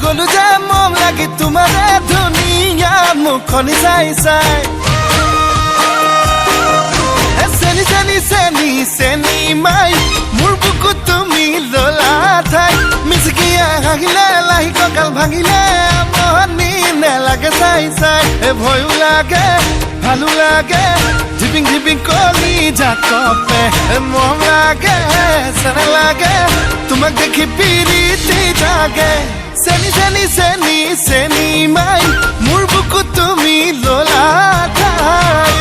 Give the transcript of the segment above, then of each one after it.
গলো যে মম লাগি তোমাৰে ধুনীয়া মুখনি চাই চাই চেনি চেনি চেনি চেনি মাই মোৰ বুকুত তুমি ললা ঠাই মিচিকিয়া হাঁহিলে লাহি কঁকাল ভাঙিলে মনি নেলাগে চাই চাই ভয়ো লাগে ভালো লাগে ঝিপিং ঝিপিং কলি জাকপে মম লাগে চেনা লাগে তোমাক দেখি পিৰিতি জাগে চেনি চেনি চেনি চেনি মাই মোৰ বুকুত তুমি ললা ঠাই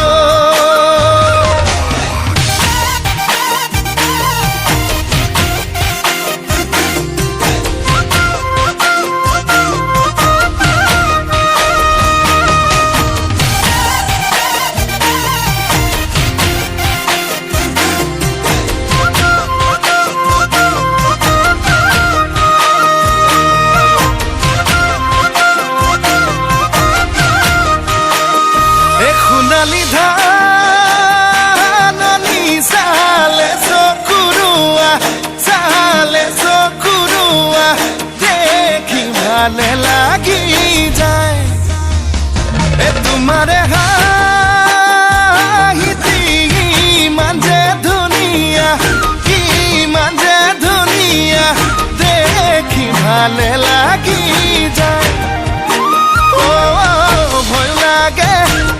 সোণালী ধাননি চালে চকুৰুৱা দেখি ভালে লাগি যায় তোমাৰে হাঁহিতি ইমান যে ধুনীয়া দেখি ভালে লাগি যায় ভয় লাগে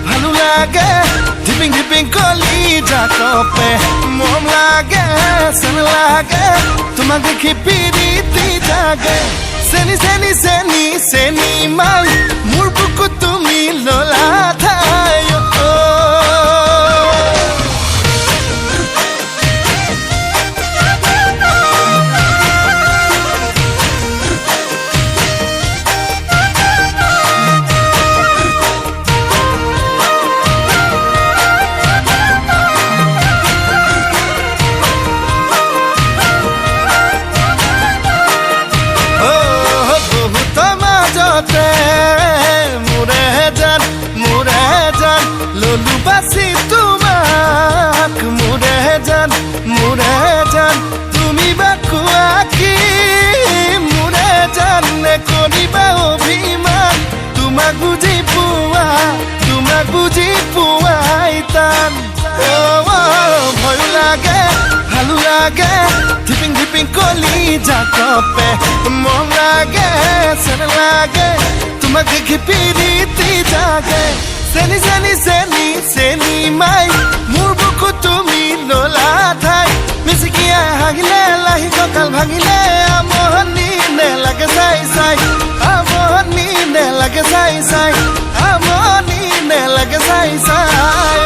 ভালো লাগে ঝিপিং ঝিপিং কলি জাকপে মম লাগে চেনা লাগে তোমাক দেখি পিৰিতি জাগে চেনি চেনি চেনি চেনি মাই মোৰ বুকুত তুমি ললা ঠাই ললু বাসি তোমাক মোৰে জান তুমি বা কোৱা কি মোৰে জান নে কৰিবা অভিমান তোমাক বুজি পোৱাই টান ভয় লাগে ভালো লাগে ঝিপিং ঝিপিং কলি জাকপে মম লাগে চেনা লাগে তোমাক দেখি পিৰিতি জাগে চেনি চেনি চেনি চেনি মাই মোৰ বুকুত তুমি ললা ঠাই মিচিকিয়া হাঁহিলে লাহি কঁকাল ভাঙিলে আমনি নেলাগে চাই চাই আমনি নেলাগে চাই চাই